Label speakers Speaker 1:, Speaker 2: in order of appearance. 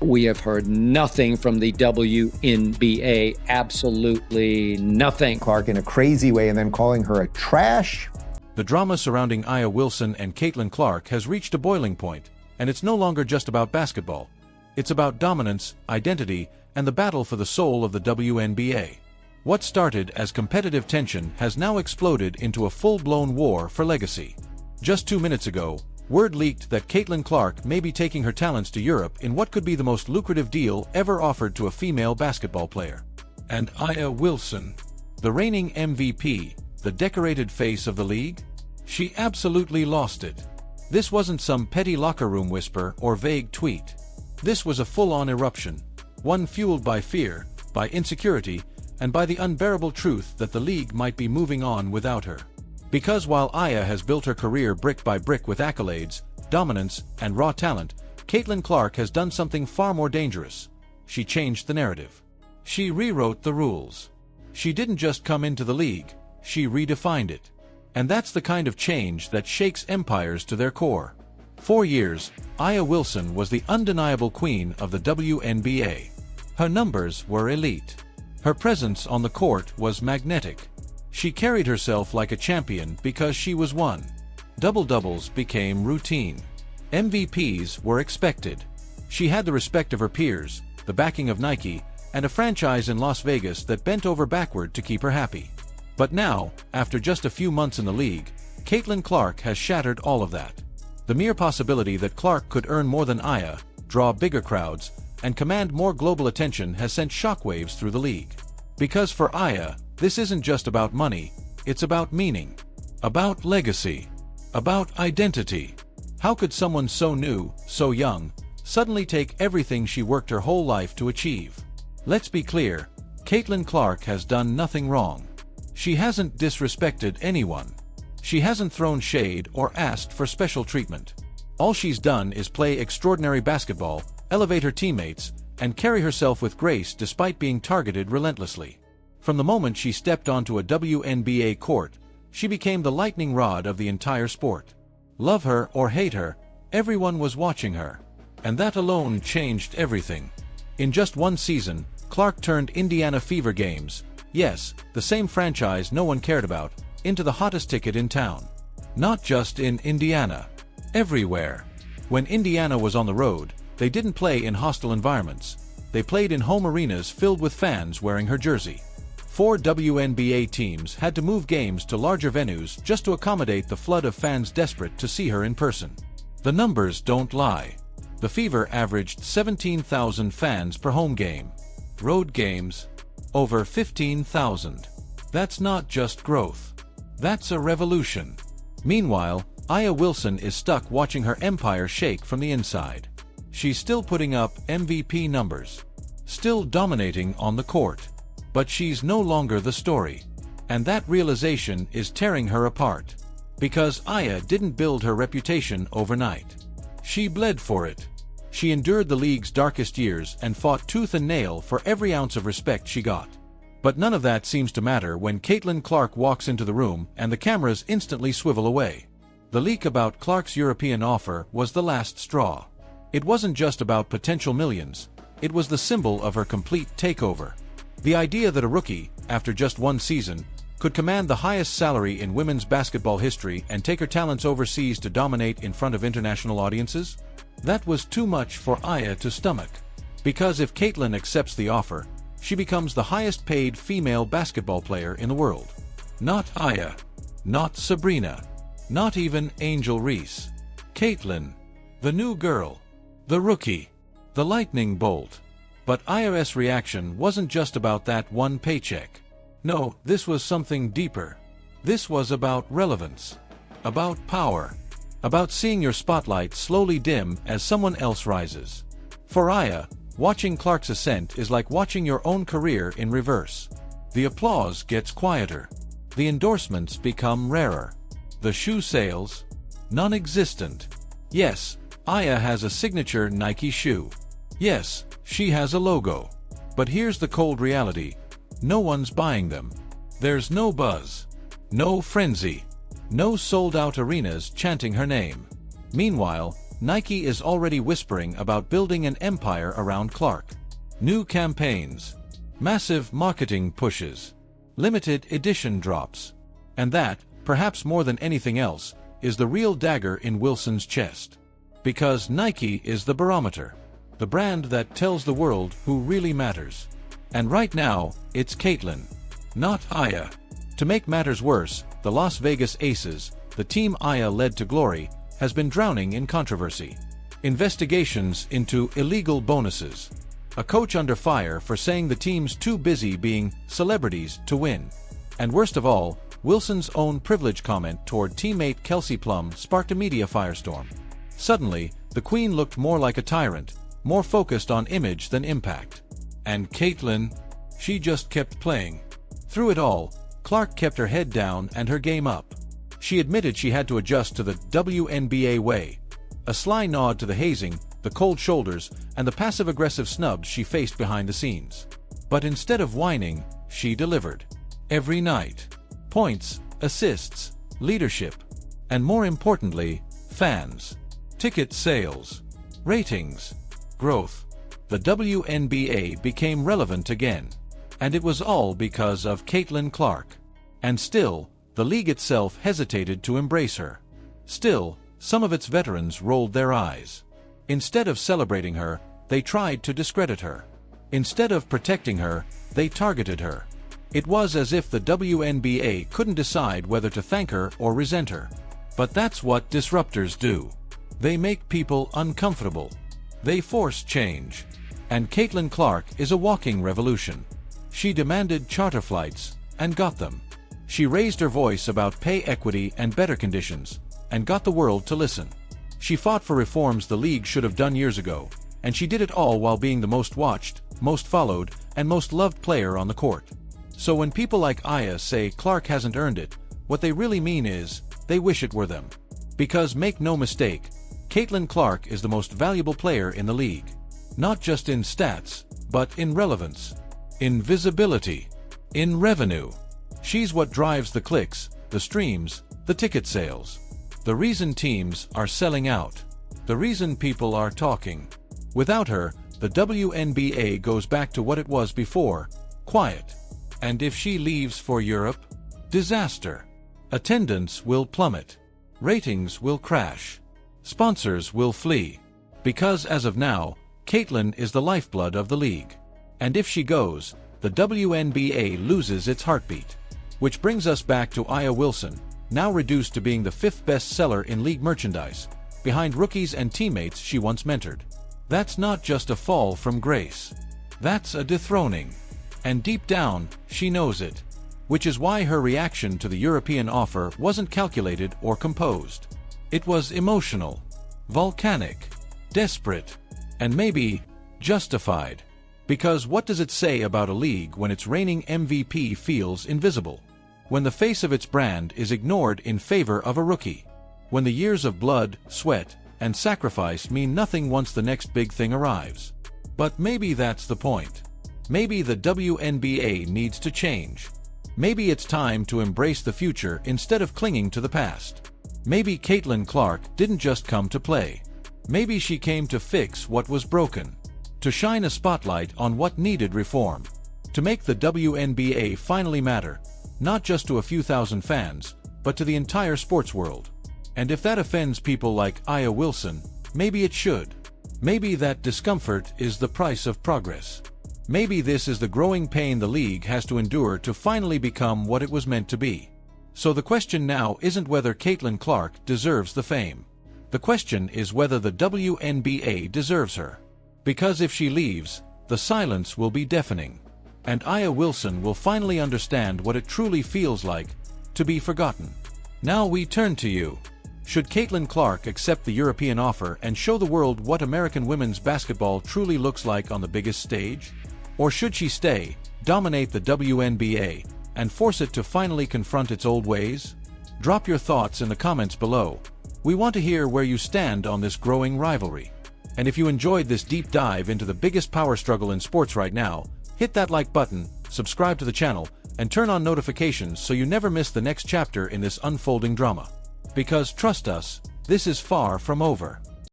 Speaker 1: We have heard nothing from the WNBA, absolutely nothing.
Speaker 2: Clark in a crazy way and then calling her a trash.
Speaker 3: The drama surrounding Aya Wilson and Caitlyn Clark has reached a boiling point, and it's no longer just about basketball. It's about dominance, identity, and the battle for the soul of the WNBA. What started as competitive tension has now exploded into a full-blown war for legacy. Just 2 minutes ago, word leaked that Caitlyn Clark may be taking her talents to Europe in what could be the most lucrative deal ever offered to a female basketball player. And Aya Wilson, the reigning MVP, the decorated face of the league? She absolutely lost it. This wasn't some petty locker room whisper or vague tweet. This was a full-on eruption, one fueled by fear, by insecurity, and by the unbearable truth that the league might be moving on without her. Because while Aya has built her career brick by brick with accolades, dominance, and raw talent, Caitlyn Clark has done something far more dangerous. She changed the narrative. She rewrote the rules. She didn't just come into the league, she redefined it. And that's the kind of change that shakes empires to their core. For years, Aya Wilson was the undeniable queen of the WNBA. Her numbers were elite. Her presence on the court was magnetic. She carried herself like a champion because she was one. Double-doubles became routine. MVPs were expected. She had the respect of her peers, the backing of Nike, and a franchise in Las Vegas that bent over backward to keep her happy. But now, after just a few months in the league, Caitlyn Clark has shattered all of that. The mere possibility that Clark could earn more than Aya, draw bigger crowds, and command more global attention has sent shockwaves through the league. Because for Aya, this isn't just about money, it's about meaning, about legacy, about identity. How could someone so new, so young, suddenly take everything she worked her whole life to achieve? Let's be clear, Caitlyn Clark has done nothing wrong. She hasn't disrespected anyone. She hasn't thrown shade or asked for special treatment. All she's done is play extraordinary basketball, elevate her teammates, and carry herself with grace despite being targeted relentlessly. From the moment she stepped onto a WNBA court, she became the lightning rod of the entire sport. Love her or hate her, everyone was watching her. And that alone changed everything. In just one season, Clark turned Indiana Fever games, yes, the same franchise no one cared about, into the hottest ticket in town. Not just in Indiana. Everywhere. When Indiana was on the road, they didn't play in hostile environments. They played in home arenas filled with fans wearing her jersey. 4 WNBA teams had to move games to larger venues just to accommodate the flood of fans desperate to see her in person. The numbers don't lie. The Fever averaged 17,000 fans per home game. Road games, over 15,000. That's not just growth. That's a revolution. Meanwhile, Aya Wilson is stuck watching her empire shake from the inside. She's still putting up MVP numbers, still dominating on the court. But she's no longer the story. And that realization is tearing her apart. Because Aya didn't build her reputation overnight. She bled for it. She endured the league's darkest years and fought tooth and nail for every ounce of respect she got. But none of that seems to matter when Caitlyn Clark walks into the room and the cameras instantly swivel away. The leak about Clark's European offer was the last straw. It wasn't just about potential millions. It was the symbol of her complete takeover. The idea that a rookie, after just one season, could command the highest salary in women's basketball history and take her talents overseas to dominate in front of international audiences? That was too much for Aya to stomach. Because if Caitlyn accepts the offer, she becomes the highest-paid female basketball player in the world. Not Aya. Not Sabrina. Not even Angel Reese. Caitlyn. The new girl. The rookie. The lightning bolt. But Aya's reaction wasn't just about that one paycheck. No, this was something deeper. This was about relevance. About power. About seeing your spotlight slowly dim as someone else rises. For Aya, watching Clark's ascent is like watching your own career in reverse. The applause gets quieter. The endorsements become rarer. The shoe sales? Non-existent. Yes, Aya has a signature Nike shoe. Yes, she has a logo. But here's the cold reality. No one's buying them. There's no buzz. No frenzy. No sold-out arenas chanting her name. Meanwhile, Nike is already whispering about building an empire around Clark. New campaigns, massive marketing pushes, limited edition drops. And that, perhaps more than anything else, is the real dagger in Wilson's chest. Because Nike is the barometer, the brand that tells the world who really matters. And right now, it's Caitlyn, not Aya. To make matters worse, the Las Vegas Aces, the team Aya led to glory, has been drowning in controversy. Investigations into illegal bonuses. A coach under fire for saying the team's too busy being celebrities to win. And worst of all, Wilson's own privilege comment toward teammate Kelsey Plum sparked a media firestorm. Suddenly, the Queen looked more like a tyrant, more focused on image than impact. And Caitlyn, she just kept playing. Through it all, Clark kept her head down and her game up. She admitted she had to adjust to the WNBA way. A sly nod to the hazing, the cold shoulders, and the passive-aggressive snubs she faced behind the scenes. But instead of whining, she delivered. Every night. Points, assists, leadership, and more importantly, fans. Ticket sales, ratings, growth. The WNBA became relevant again. And it was all because of Caitlyn Clark. And still, the league itself hesitated to embrace her. Still, some of its veterans rolled their eyes. Instead of celebrating her, they tried to discredit her. Instead of protecting her, they targeted her. It was as if the WNBA couldn't decide whether to thank her or resent her. But that's what disruptors do. They make people uncomfortable. They force change. And Caitlyn Clark is a walking revolution. She demanded charter flights, and got them. She raised her voice about pay equity and better conditions, and got the world to listen. She fought for reforms the league should have done years ago, and she did it all while being the most watched, most followed, and most loved player on the court. So when people like Aya say Clark hasn't earned it, what they really mean is, they wish it were them. Because make no mistake, Caitlyn Clark is the most valuable player in the league. Not just in stats, but in relevance, in visibility, in revenue. She's what drives the clicks, the streams, the ticket sales. The reason teams are selling out. The reason people are talking. Without her, the WNBA goes back to what it was before, quiet. And if she leaves for Europe, disaster. Attendance will plummet. Ratings will crash. Sponsors will flee. Because as of now, Caitlyn is the lifeblood of the league. And if she goes, the WNBA loses its heartbeat. Which brings us back to Aya Wilson, now reduced to being the 5th best seller in league merchandise, behind rookies and teammates she once mentored. That's not just a fall from grace. That's a dethroning. And deep down, she knows it. Which is why her reaction to the European offer wasn't calculated or composed. It was emotional, volcanic, desperate, and maybe justified. Because what does it say about a league when its reigning MVP feels invisible? When the face of its brand is ignored in favor of a rookie? When the years of blood, sweat, and sacrifice mean nothing once the next big thing arrives? But maybe that's the point. Maybe the WNBA needs to change. Maybe it's time to embrace the future instead of clinging to the past. Maybe Caitlyn Clark didn't just come to play. Maybe she came to fix what was broken. To shine a spotlight on what needed reform. To make the WNBA finally matter, not just to a few thousand fans, but to the entire sports world. And if that offends people like Aya Wilson, maybe it should. Maybe that discomfort is the price of progress. Maybe this is the growing pain the league has to endure to finally become what it was meant to be. So the question now isn't whether Caitlyn Clark deserves the fame. The question is whether the WNBA deserves her. Because if she leaves, the silence will be deafening. And Aya Wilson will finally understand what it truly feels like to be forgotten. Now we turn to you. Should Caitlyn Clark accept the European offer and show the world what American women's basketball truly looks like on the biggest stage? Or should she stay, dominate the WNBA, and force it to finally confront its old ways? Drop your thoughts in the comments below. We want to hear where you stand on this growing rivalry. And if you enjoyed this deep dive into the biggest power struggle in sports right now, hit that like button, subscribe to the channel, and turn on notifications so you never miss the next chapter in this unfolding drama. Because trust us, this is far from over.